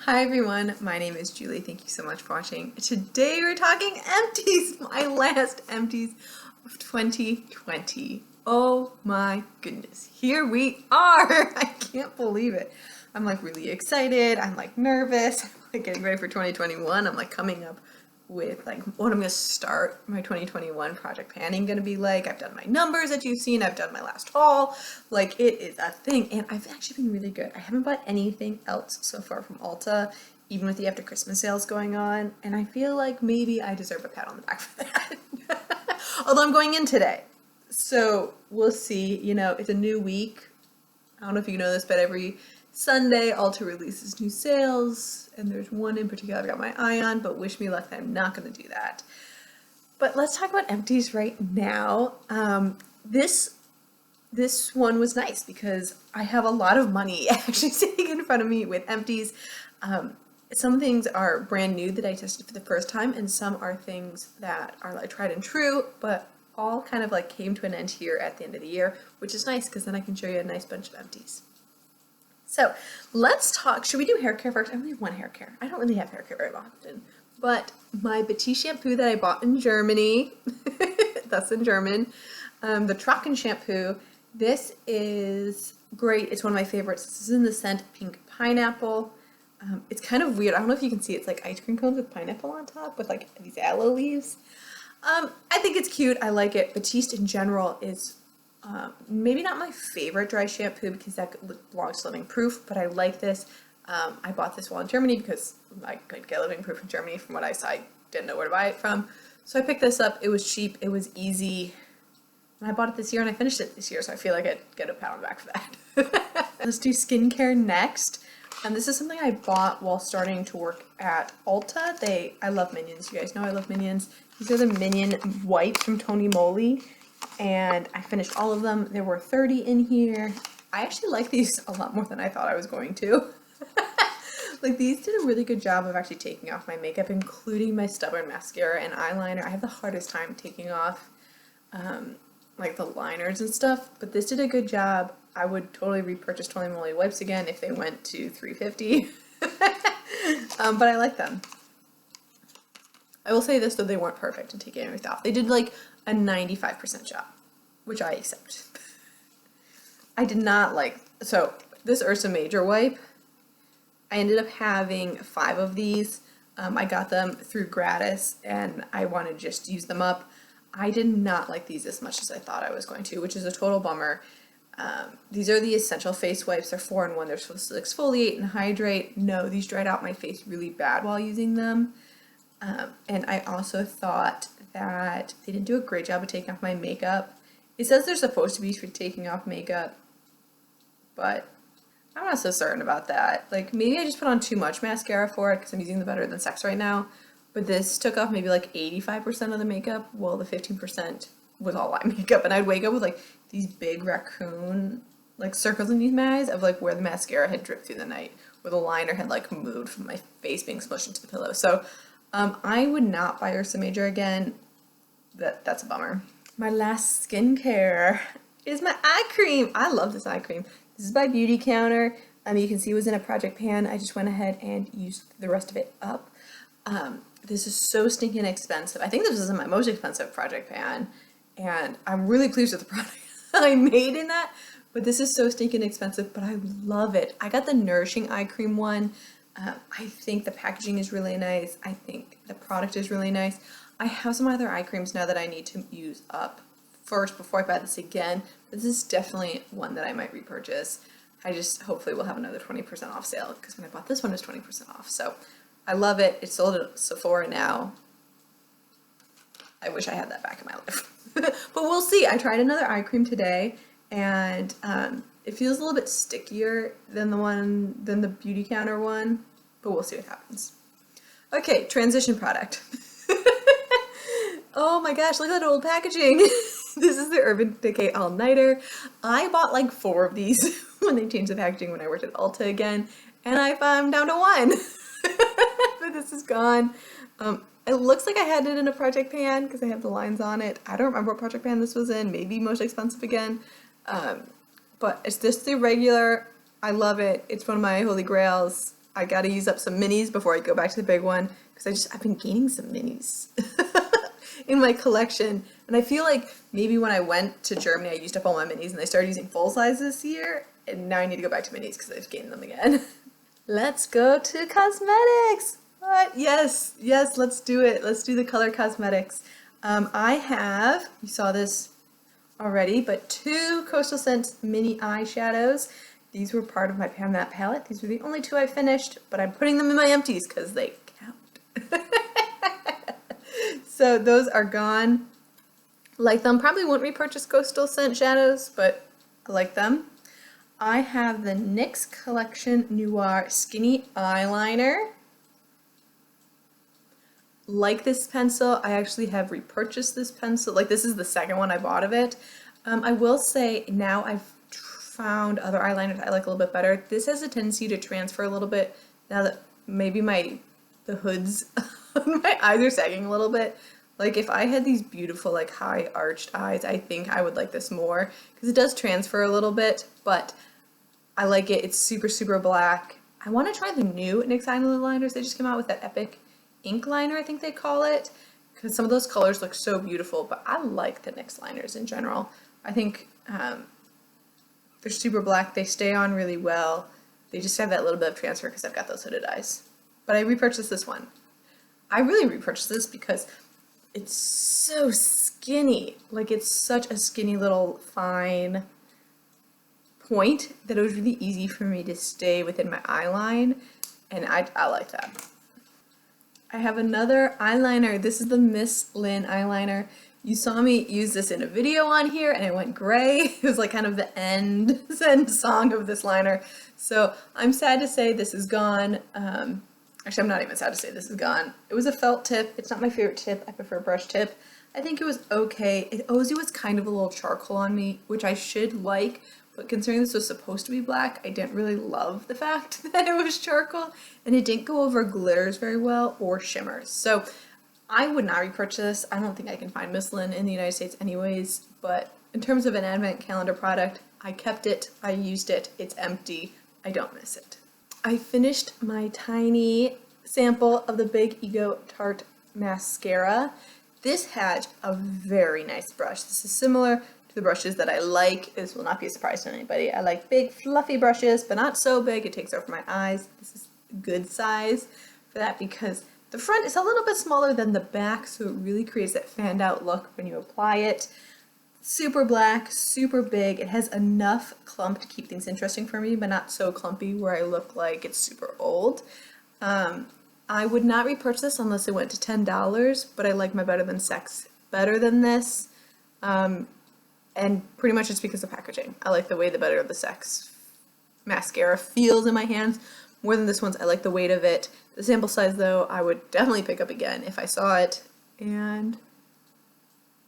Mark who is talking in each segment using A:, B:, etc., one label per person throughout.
A: Hi everyone, my name is Julie. Thank you so much for watching. Today we're talking Empties, my last Empties of 2020. Oh my goodness, here we are! I can't believe it. I'm like really excited, I'm like nervous, I'm like getting ready for 2021. I'm like coming up with like what I'm going to start my 2021 project planning going to be like. I've done my numbers that you've seen, I've done my last haul, like it is a thing, and I've actually been really good. I haven't bought anything else so far from Ulta, even with the after Christmas sales going on, and I feel like maybe I deserve a pat on the back for that. Although I'm going in today, so we'll see. You know, it's a new week. I don't know if you know this, but every Sunday, Ulta releases new sales, and there's one in particular I've got my eye on, but wish me luck, I'm not going to do that. But let's talk about Empties right now. This one was nice because I have a lot of money actually sitting in front of me with Empties. Some things are brand new that I tested for the first time, and some are things that are like tried and true, but all kind of like came to an end here at the end of the year, which is nice because then I can show you a nice bunch of Empties. So let's talk, should we do hair care first? I only have one hair care. I don't really have hair care very often, but my Batiste shampoo that I bought in Germany, that's in German, the Trocken shampoo, this is great. It's one of my favorites. This is in the scent Pink Pineapple. It's kind of weird. I don't know if you can see, it's like ice cream cones with pineapple on top with like these aloe leaves. I think it's cute. I like it. Batiste in general is maybe not my favorite dry shampoo because that belongs to Living Proof, but I like this. I bought this while in Germany because I could get Living Proof in Germany. From what I saw, I didn't know where to buy it from. So I picked this up. It was cheap. It was easy. And I bought it this year and I finished it this year, so I feel like I'd get a pat on the back for that. Let's do skincare next. And this is something I bought while starting to work at Ulta. I love Minions. You guys know I love Minions. These are the Minion wipes from Moly. And I finished all of them. There were 30 in here. I actually like these a lot more than I thought I was going to. Like, these did a really good job of actually taking off my makeup, including my stubborn mascara and eyeliner. I have the hardest time taking off like the liners and stuff, but this did a good job. I would totally repurchase Totally Moly wipes again if they went to $3.50. But I like them. I will say this though, they weren't perfect in taking everything off. They did like a 95% job, which I accept. I did not like, so this Ursa Major wipe, I ended up having 5 of these. I got them through gratis and I wanted to just use them up. I did not like these as much as I thought I was going to, which is a total bummer. These are the essential face wipes. They're 4-in-1. They're supposed to exfoliate and hydrate. No, these dried out my face really bad while using them. And I also thought that they didn't do a great job of taking off my makeup. It says they're supposed to be for taking off makeup, but I'm not so certain about that. Like, maybe I just put on too much mascara for it because I'm using the Better Than Sex right now. But this took off maybe like 85% of the makeup, while the 15% was all eye makeup. And I'd wake up with like these big raccoon like circles in my eyes of like where the mascara had dripped through the night, where the liner had like moved from my face being smushed into the pillow. So I would not buy Ursa Major again. That's a bummer. My last skincare is my eye cream. I love this eye cream. This is by Beauty Counter. You can see it was in a project pan. I just went ahead and used the rest of it up. This is so stinking expensive. I think this is my most expensive project pan, and I'm really pleased with the product I made in that, but this is so stinking expensive, but I love it. I got the Nourishing Eye Cream one. I think the packaging is really nice. I think the product is really nice. I have some other eye creams now that I need to use up first before I buy this again. This is definitely one that I might repurchase. I just hopefully will have another 20% off sale because when I bought this one, it was 20% off. So I love it. It's sold at Sephora now. I wish I had that back in my life. But we'll see. I tried another eye cream today, and it feels a little bit stickier than the Beauty Counter one, but we'll see what happens. Okay, transition product. Oh my gosh, look at that old packaging. This is the Urban Decay All-Nighter. I bought like 4 of these when they changed the packaging when I worked at Ulta again, and I'm down to 1. But this is gone. It looks like I had it in a project pan because I have the lines on it. I don't remember what project pan this was in. Maybe most expensive again. But it's just the regular. I love it. It's one of my holy grails. I gotta use up some minis before I go back to the big one, because I've been gaining some minis in my collection. And I feel like maybe when I went to Germany, I used up all my minis and I started using full size this year. And now I need to go back to minis because I've gained them again. Let's go to cosmetics. What? Yes, yes, let's do it. Let's do the color cosmetics. I have, you saw this already, but 2 Coastal Scents mini eyeshadows. These were part of my Pan That palette. These were the only 2 I finished, but I'm putting them in my empties because they count. So those are gone. Like them. Probably won't repurchase Coastal Scent shadows, but I like them. I have the NYX Collection Noir Skinny Eyeliner. Like this pencil. I actually have repurchased this pencil. Like, this is the second one I bought of it. I will say now I've found other eyeliners I like a little bit better. This has a tendency to transfer a little bit now that maybe the hoods on my eyes are sagging a little bit. Like, if I had these beautiful, like, high arched eyes, I think I would like this more because it does transfer a little bit, but I like it. It's super, super black. I want to try the new NYX Eyelid Liners. They just came out with that Epic Ink Liner, I think they call it, because some of those colors look so beautiful, but I like the NYX liners in general. I think they're super black. They stay on really well. They just have that little bit of transfer because I've got those hooded eyes. But I repurchased this one. I really repurchased this because it's so skinny. Like, it's such a skinny little fine point that it was really easy for me to stay within my eyeline, and I like that. I have another eyeliner. This is the Miss Lynn eyeliner. You saw me use this in a video on here and it went gray. It was like kind of the end song of this liner. So I'm sad to say this is gone. Actually, I'm not even sad to say this is gone. It was a felt tip. It's not my favorite tip. I prefer brush tip. I think it was okay. It always was kind of a little charcoal on me, which I should like, but considering this was supposed to be black, I didn't really love the fact that it was charcoal, and it didn't go over glitters very well or shimmers. So I would not repurchase this. I don't think I can find Miss Lynn in the United States anyways, but in terms of an advent calendar product, I kept it, I used it, it's empty, I don't miss it. I finished my tiny sample of the Big Ego Tart Mascara. This had a very nice brush. This is similar to the brushes that I like. This will not be a surprise to anybody. I like big fluffy brushes, but not so big it takes over my eyes. This is good size for that because the front is a little bit smaller than the back, so it really creates that fanned out look when you apply it. Super black, super big. It has enough clump to keep things interesting for me, but not so clumpy where I look like it's super old. I would not repurchase this unless it went to $10, but I like my Better Than Sex better than this. And pretty much it's because of packaging. I like the way the Better Than Sex mascara feels in my hands more than this one's. I like the weight of it. The sample size, though, I would definitely pick up again if I saw it. And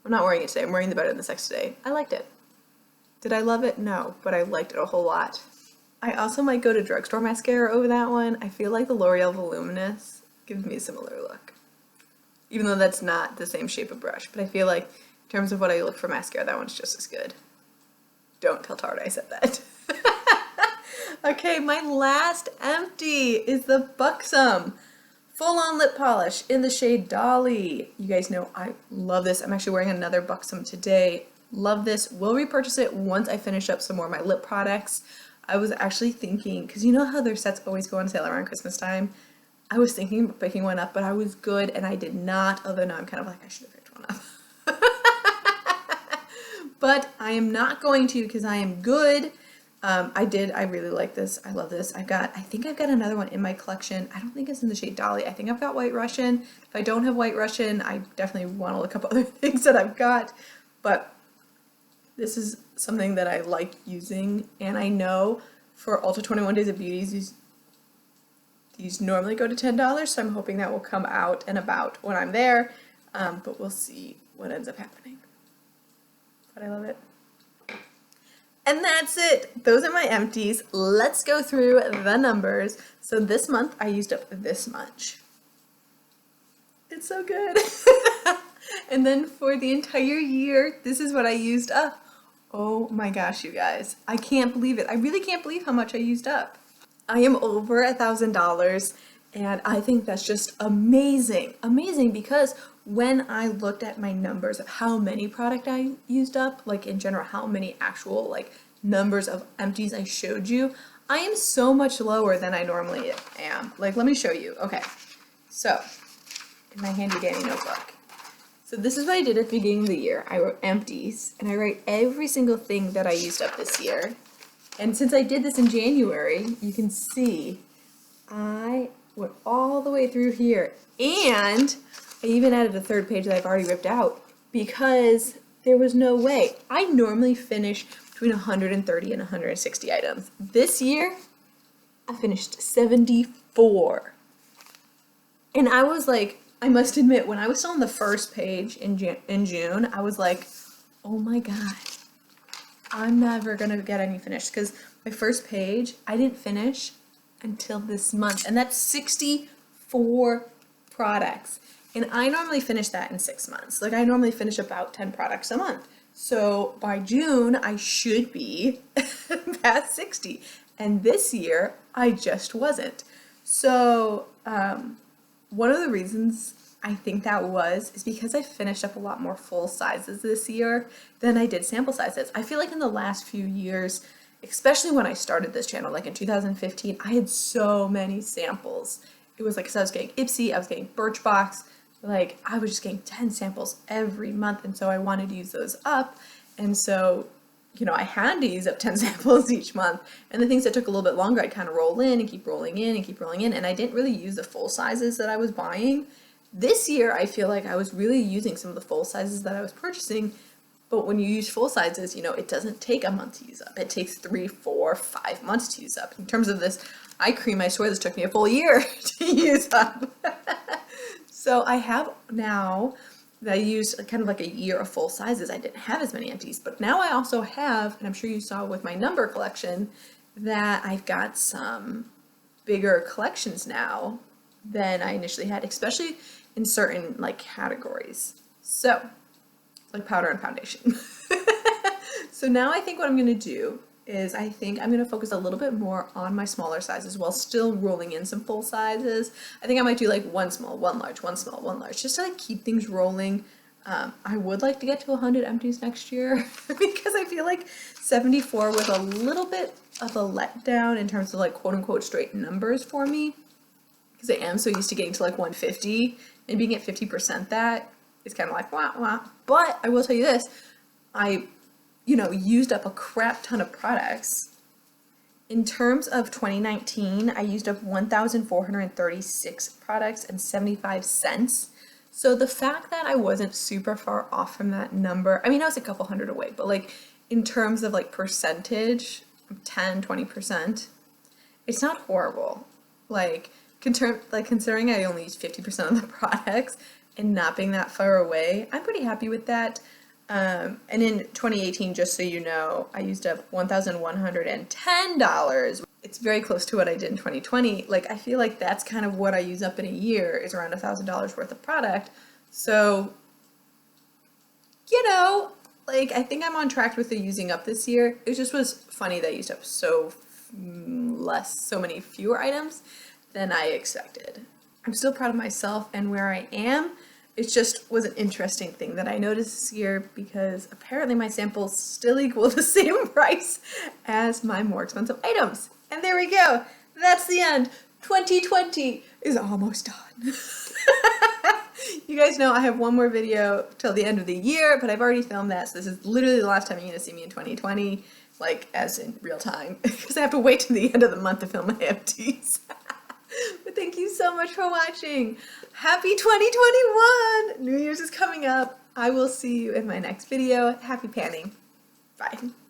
A: I'm not wearing it today. I'm wearing the Better Than Sex today. I liked it. Did I love it? No, but I liked it a whole lot. I also might go to drugstore mascara over that one. I feel like the L'Oreal Voluminous gives me a similar look. Even though that's not the same shape of brush, but I feel like in terms of what I look for mascara, that one's just as good. Don't tell Tarte I said that. Okay, my last empty is the Buxom Full-On Lip Polish in the shade Dolly. You guys know I love this. I'm actually wearing another Buxom today. Love this. Will repurchase it once I finish up some more of my lip products. I was actually thinking, because you know how their sets always go on sale around Christmas time? I was thinking of picking one up, but I was good and I did not, although now I'm kind of like, I should have picked one up. But I am not going to because I am good. I really like this. I love this. I think I've got another one in my collection. I don't think it's in the shade Dolly. I think I've got White Russian. If I don't have White Russian, I definitely want to look up other things that I've got. But this is something that I like using, and I know for Ulta 21 Days of Beauty, these normally go to $10, so I'm hoping that will come out and about when I'm there, but we'll see what ends up happening. But I love it. And that's it. Those are my empties. Let's go through the numbers. So this month I used up this much. It's so good. And then for the entire year, this is what I used up. Oh my gosh, you guys. I can't believe it. I really can't believe how much I used up. I am over $1,000, and I think that's just amazing. Amazing, because when I looked at my numbers of how many product I used up, like in general, how many actual like numbers of empties I showed you, I am so much lower than I normally am. Like, let me show you. Okay, so in my handy dandy notebook. So this is what I did at the beginning of the year. I wrote empties, and I write every single thing that I used up this year. And since I did this in January, you can see I went all the way through here. And I even added a third page that I've already ripped out because there was no way. I normally finish between 130 and 160 items. This year, I finished 74. And I was like, I must admit, when I was still on the first page in June, I was like, oh my God, I'm never gonna get any finished, because my first page, I didn't finish until this month, and that's 64 products. And I normally finish that in 6 months. Like, I normally finish about 10 products a month. So by June, I should be past 60. And this year, I just wasn't. So, one of the reasons I think that is because I finished up a lot more full sizes this year than I did sample sizes. I feel like in the last few years, especially when I started this channel, like in 2015, I had so many samples. It was like, because I was getting Ipsy, I was getting Birchbox, like I was just getting 10 samples every month, and so I wanted to use those up. And so, you know, I had to use up 10 samples each month, and the things that took a little bit longer, I'd kind of roll in and keep rolling in and keep rolling in, and I didn't really use the full sizes that I was buying. This year, I feel like I was really using some of the full sizes that I was purchasing, but when you use full sizes, you know, it doesn't take a month to use up. It takes 3, 4, 5 months to use up. In terms of this eye cream, I swear this took me a full year to use up. So I have now that I used kind of like a year of full sizes. I didn't have as many empties, but now I also have, and I'm sure you saw with my number collection, that I've got some bigger collections now than I initially had, especially in certain like categories. So, like powder and foundation. So now I think what I'm gonna do is I think I'm gonna focus a little bit more on my smaller sizes while still rolling in some full sizes. I think I might do like one small, one large, one small, one large, just to like keep things rolling. I would like to get to 100 empties next year because I feel like 74 was a little bit of a letdown in terms of like quote unquote straight numbers for me, because I am so used to getting to like 150, and being at 50% that is kind of like wah wah. But I will tell you this, I used up a crap ton of products. In terms of 2019, I used up 1,436 products and 75 cents. So the fact that I wasn't super far off from that number, I mean, I was a couple hundred away, but like in terms of like percentage, 10, 20%, it's not horrible. Like, considering I only used 50% of the products and not being that far away, I'm pretty happy with that. And in 2018, just so you know, I used up $1,110. It's very close to what I did in 2020. Like, I feel like that's kind of what I use up in a year, is around $1,000 worth of product. So, you know, like, I think I'm on track with the using up this year. It just was funny that I used up so many fewer items than I expected. I'm still proud of myself and where I am. It just was an interesting thing that I noticed this year, because apparently my samples still equal the same price as my more expensive items. And there we go. That's the end. 2020 is almost done. You guys know I have one more video till the end of the year, but I've already filmed that, so this is literally the last time you're going to see me in 2020, like as in real time, because I have to wait till the end of the month to film my empties. But thank you so much for watching. Happy 2021! New Year's is coming up. I will see you in my next video. Happy panning. Bye.